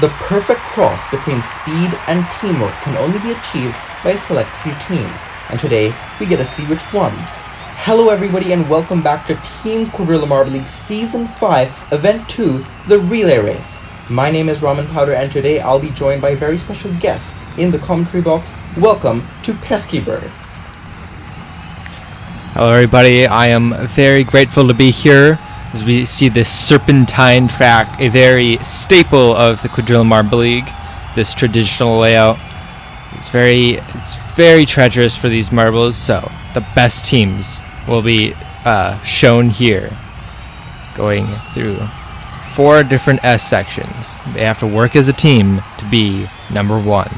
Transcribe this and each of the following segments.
The perfect cross between speed and teamwork can only be achieved by a select few teams, and today we get to see which ones. Hello everybody and welcome back to Team Quadrilla Marble League Season 5, Event 2, the Relay Race. My name is Ramen Powder and today I'll be joined by a very special guest in the commentary box. Welcome to Pesky Bird. Hello everybody, I am very grateful to be here as we see this serpentine track, a very staple of the Quadrilla Marble League, this traditional layout. It's very treacherous for these marbles, so the best teams will be shown here, going through 4 different S sections. They have to work as a team to be number 1.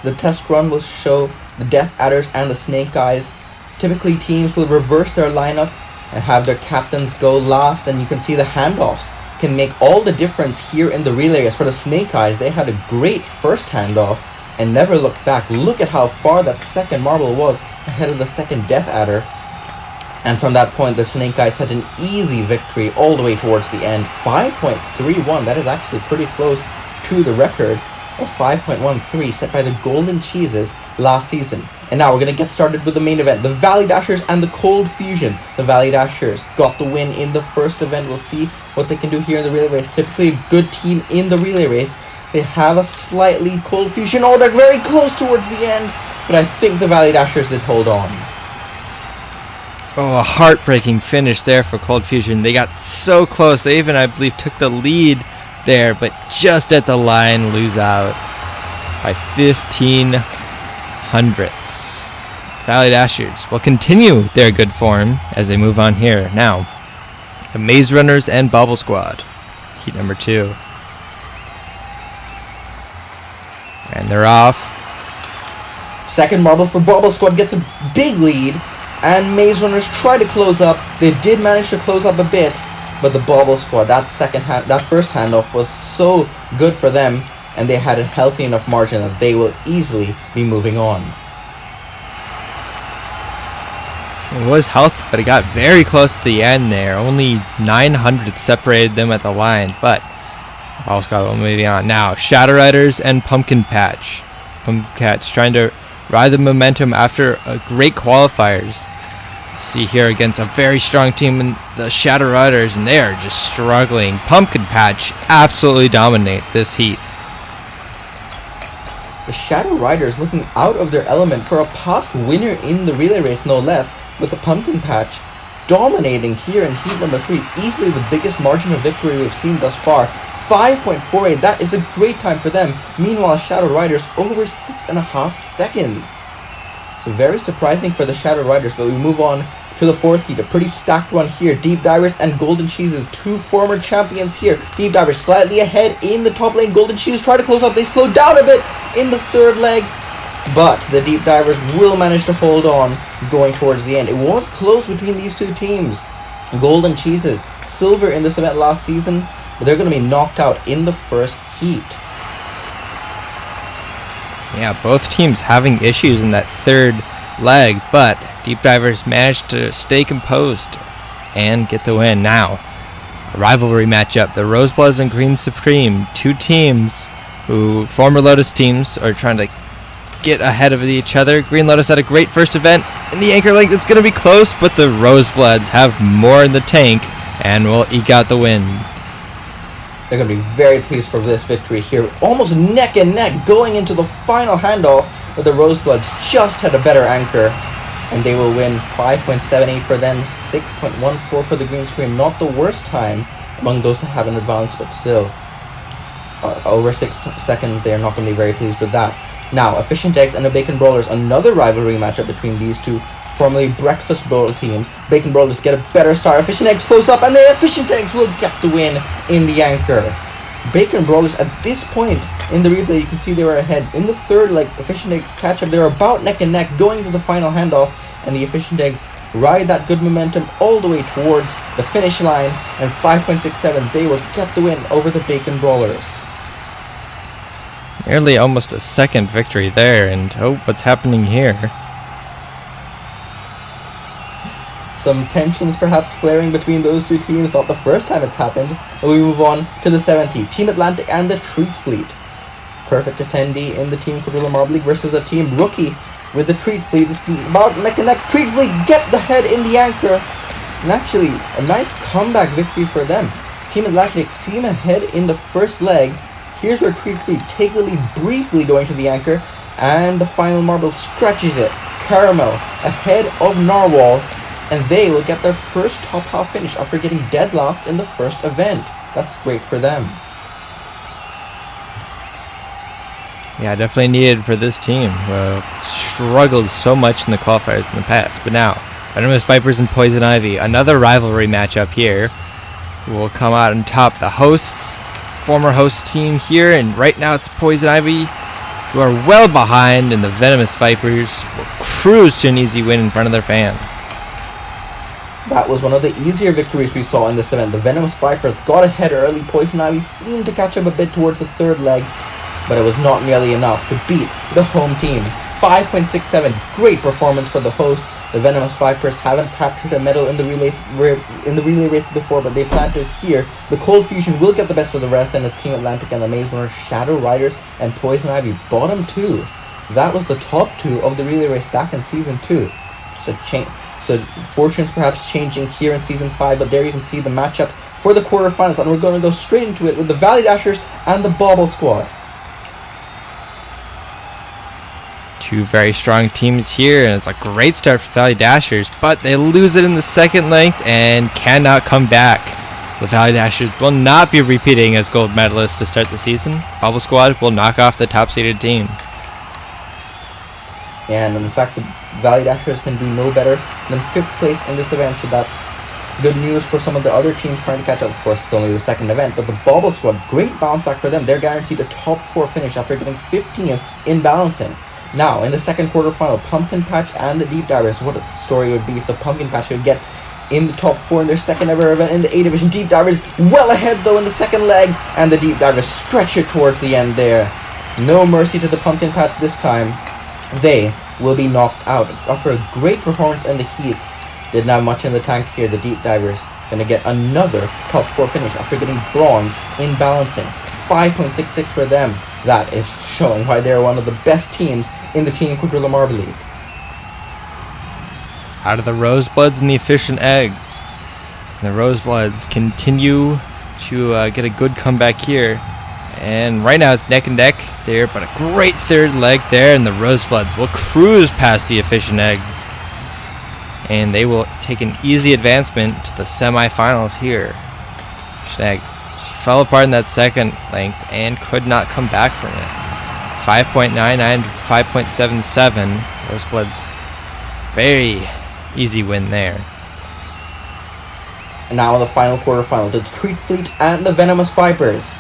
The test run will show the Death Adders and the Snake Eyes. Typically teams will reverse their lineup and have their captains go last, and you can see the handoffs can make all the difference here in the relay race. For the Snake Eyes, they had a great first handoff and never looked back. Look at how far that second marble was ahead of the second Death Adder. And from that point, the Snake Eyes had an easy victory all the way towards the end. 5.31, that is actually pretty close to the record of 5.13 set by the Golden Cheeses last season. And now we're going to get started with the main event, the Valley Dashers and the Cold Fusion. The Valley Dashers got the win in the first event. We'll see what they can do here in the relay race. Typically a good team in the relay race. They have a slight lead. Cold Fusion, oh, they're very close towards the end, but I think the Valley Dashers did hold on. Oh, a heartbreaking finish there for Cold Fusion. They got so close. They even, I believe, took the lead there, but just at the line, lose out by 15 hundredths. Valley Dashers will continue their good form as they move on here. Now, the Maze Runners and Bobble Squad, heat number 2. And they're off. Second marble for Bobble Squad gets a big lead, and Maze Runners try to close up. They did manage to close up a bit, but the Bobble Squad, that first handoff was so good for them, and they had a healthy enough margin that they will easily be moving on. It was healthy, but it got very close at the end there. Only 900 separated them at the line, but Bobble Squad will moving on. Now, Shadow Riders and Pumpkin Patch. Pumpkin Patch trying to ride the momentum after a great qualifiers. See here against a very strong team in the Shadow Riders, and they are just struggling. Pumpkin Patch absolutely dominate this heat. The Shadow Riders looking out of their element for a past winner in the relay race, no less, with the Pumpkin Patch dominating here in heat number 3. Easily the biggest margin of victory we've seen thus far. 5.48, that is a great time for them. Meanwhile, Shadow Riders over 6.5 seconds. So very surprising for the Shadow Riders, but we move on to the 4th heat. A pretty stacked one here. Deep Divers and Golden Cheeses, 2 former champions here. Deep Divers slightly ahead in the top lane. Golden Cheeses try to close up. They slow down a bit in the 3rd leg, but the Deep Divers will manage to hold on going towards the end. It was close between these two teams. Golden Cheeses, silver in this event last season, but they're going to be knocked out in the 1st heat. Yeah, both teams having issues in that 3rd leg, but Deep Divers managed to stay composed and get the win. Now, a rivalry matchup, the Rosebloods and Green Supreme, 2 teams who, former Lotus teams, are trying to get ahead of each other. Green Lotus had a great first event in the anchor length. It's going to be close, but the Rosebloods have more in the tank and will eke out the win. They're going to be very pleased for this victory here. Almost neck and neck going into the final handoff, but the Rosebloods just had a better anchor, and they will win. 5.78 for them, 6.14 for the Green Supreme. Not the worst time among those that have an advance, but still. Over 6 seconds, they are not going to be very pleased with that. Now, Efficient Eggs and the Bacon Brawlers, another rivalry matchup between these two formerly Breakfast Bowl teams. Bacon Brawlers get a better start. Efficient Eggs close up, and the Efficient Eggs will get the win in the anchor. Bacon Brawlers, at this point in the replay, you can see they were ahead. In the 3rd leg, Efficient Eggs catch up. They're about neck and neck going to the final handoff, and the Efficient Eggs ride that good momentum all the way towards the finish line, and 5.67, they will get the win over the Bacon Brawlers. Nearly almost a second victory there, and oh, what's happening here? Some tensions perhaps flaring between those two teams. Not the first time it's happened. But we move on to the 7th heat. Team Atlantic and the Treat Fleet. Perfect attendee in the Team Quadrilla Marble League versus a Team Rookie with the Treat Fleet. It's about neck and neck. Treat Fleet get the head in the anchor. And actually, a nice comeback victory for them. Team Atlantic seem ahead in the first leg. Here's where Treat Fleet take the lead briefly going to the anchor. And the final marble stretches it. Caramel ahead of Narwhal. And they will get their first top half finish after getting dead last in the first event. That's great for them. Yeah, definitely needed for this team. Struggled so much in the qualifiers in the past. But now, Venomous Vipers and Poison Ivy. Another rivalry matchup here. Will come out on top. The hosts, former host team here. And right now it's Poison Ivy, who are well behind. And the Venomous Vipers will cruise to an easy win in front of their fans. That was one of the easier victories we saw in this event. The Venomous Vipers got ahead early. Poison Ivy seemed to catch up a bit towards the third leg, but it was not nearly enough to beat the home team. 5.67, great performance for the hosts. The Venomous Vipers haven't captured a medal in the relay race before, but they plan to here. The Cold Fusion will get the best of the rest, and it's Team Atlantic and the Maze Runners, Shadow Riders, and Poison Ivy bottom 2. That was the top 2 of the relay race back in Season 2. So fortunes perhaps changing here in Season 5, but there you can see the matchups for the quarterfinals, and we're going to go straight into it with the Valley Dashers and the Bobble Squad. Two very strong teams here, and it's a great start for Valley Dashers, but they lose it in the second length and cannot come back. So the Valley Dashers will not be repeating as gold medalists to start the season. Bobble Squad will knock off the top-seeded team. And in fact, the Valley Dashers can do no better than 5th place in this event, so that's good news for some of the other teams trying to catch up. Of course, it's only the second event, but the Bobble Squad, great bounce back for them. They're guaranteed a top 4 finish after getting 15th in balancing. Now, in the second quarterfinal, Pumpkin Patch and the Deep Divers. What a story it would be if the Pumpkin Patch could get in the top 4 in their second ever event in the A Division. Deep Divers well ahead though in the second leg, and the Deep Divers stretch it towards the end there. No mercy to the Pumpkin Patch this time. They will be knocked out. After a great performance in the heats, didn't have much in the tank here. The Deep Divers gonna get another top 4 finish after getting bronze in balancing. 5.66 for them. That is showing why they're one of the best teams in the Team Quadrilla Marble League. Out of the Rosebloods and the Efficient Eggs. And the Rosebloods continue to get a good comeback here. And right now it's neck and neck there, but a great third leg there, and the Rosebloods will cruise past the Efficient Eggs. And they will take an easy advancement to the semifinals here. Efficient Eggs just fell apart in that second length and could not come back from it. 5.99 to 5.77. Rosebloods, very easy win there. And now in the final quarterfinal, the Treat Fleet and the Venomous Vipers.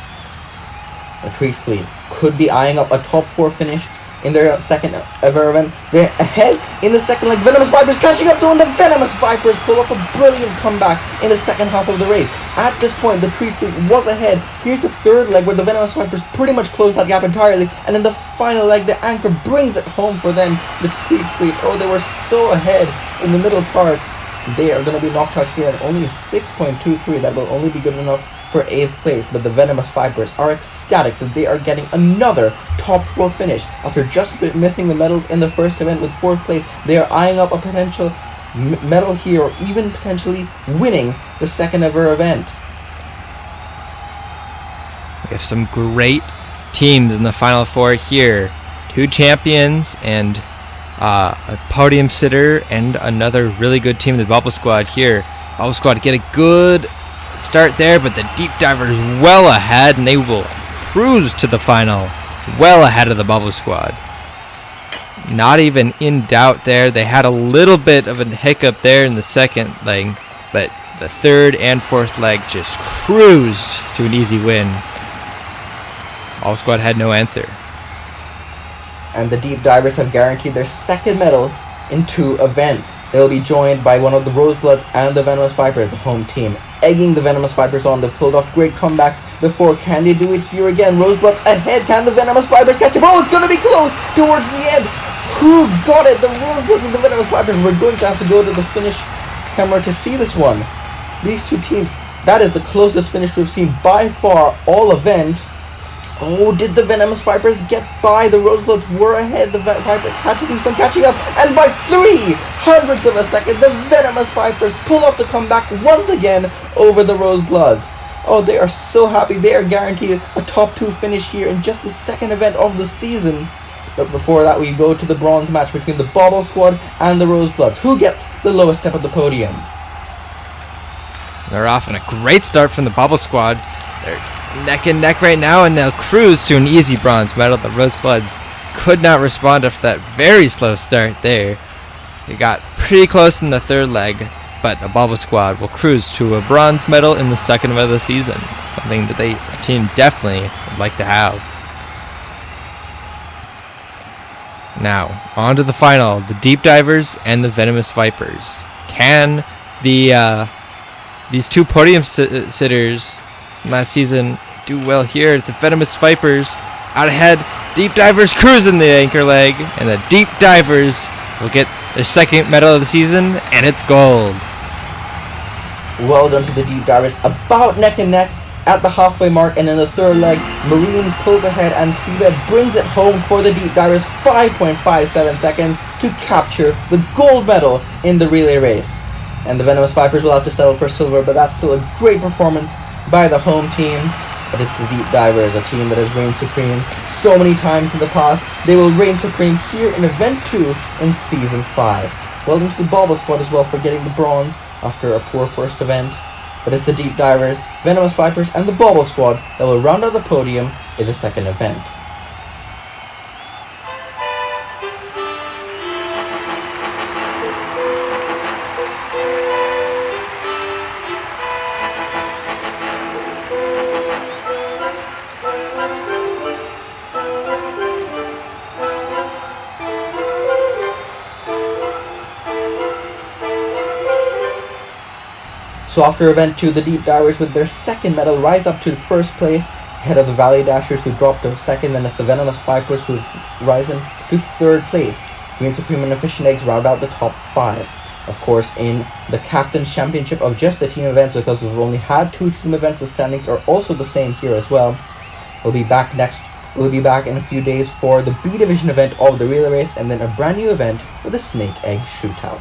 The Treat Fleet could be eyeing up a top 4 finish in their second ever event. They're ahead in the second leg. Venomous Vipers catching up to them. The Venomous Vipers pull off a brilliant comeback in the second half of the race. At this point, the Treat Fleet was ahead. Here's the third leg where the Venomous Vipers pretty much closed that gap entirely. And in the final leg, the anchor brings it home for them. The Treat Fleet, oh, they were so ahead in the middle part. They are going to be knocked out here, and only a 6.23. That will only be good enough for 8th place, but the Venomous Vipers are ecstatic that they are getting another top 4 finish. After just missing the medals in the first event with 4th place, they are eyeing up a potential medal here, or even potentially winning the second ever event. We have some great teams in the Final 4 here. 2 champions and a podium sitter, and another really good team, the Bubble Squad here. Bubble Squad get a good start there, but the Deep Divers well ahead, and they will cruise to the final well ahead of the Bubble Squad. Not even in doubt there. They had a little bit of a hiccup there in the second leg, but the third and fourth leg just cruised to an easy win. Bubble Squad had no answer. And the Deep Divers have guaranteed their second medal in 2 events. They'll be joined by one of the Rosebloods and the Venomous Vipers, the home team, egging the Venomous Vipers on. They've pulled off great comebacks before. Can they do it here again? Rosebloods ahead. Can the Venomous Vipers catch up? Oh, it's going to be close towards the end. Who got it? The Rosebloods and the Venomous Vipers. We're going to have to go to the finish camera to see this one. These two teams, that is the closest finish we've seen by far all event. Oh, did the Venomous Vipers get by? The Rosebloods were ahead. The Vipers had to do some catching up. And by 0.03 of a second, the Venomous Vipers pull off the comeback once again over the Rosebloods. Oh, they are so happy. They are guaranteed a top 2 finish here in just the second event of the season. But before that, we go to the bronze match between the Bobble Squad and the Rosebloods. Who gets the lowest step of the podium? They're off on a great start from the Bobble Squad. They're neck and neck right now, and they'll cruise to an easy bronze medal. The Rosebloods could not respond after that very slow start there. They got pretty close in the third leg, but the Bobble Squad will cruise to a bronze medal in the second event of the season, something that the team definitely would like to have. Now, on to the final, the Deep Divers and the Venomous Vipers. Can these two podium sitters from last season do well here? It's the Venomous Vipers out ahead. Deep Divers cruising the anchor leg, and the Deep Divers will get their second medal of the season, and it's gold. Well done to the Deep Divers, about neck and neck at the halfway mark, and in the third leg, Marine pulls ahead and Seabed brings it home for the Deep Divers, 5.57 seconds to capture the gold medal in the relay race. And the Venomous Vipers will have to settle for silver, but that's still a great performance by the home team. But it's the Deep Divers, a team that has reigned supreme so many times in the past. They will reign supreme here in Event 2 in Season 5. Well done to the Bobble Squad as well for getting the bronze after a poor first event. But it's the Deep Divers, Venomous Vipers, and the Bobble Squad that will round out the podium in the second event. So after Event 2, the Deep Divers with their second medal rise up to first place, ahead of the Valley Dashers who dropped to second, then it's the Venomous Vipers who've risen to third place. Green Supreme and Efficient Eggs round out the top 5. Of course, in the Captain's Championship of just the team events, because we've only had 2 team events, the standings are also the same here as well. We'll be back in a few days for the B Division event of the relay race, and then a brand new event with a Snake Egg Shootout.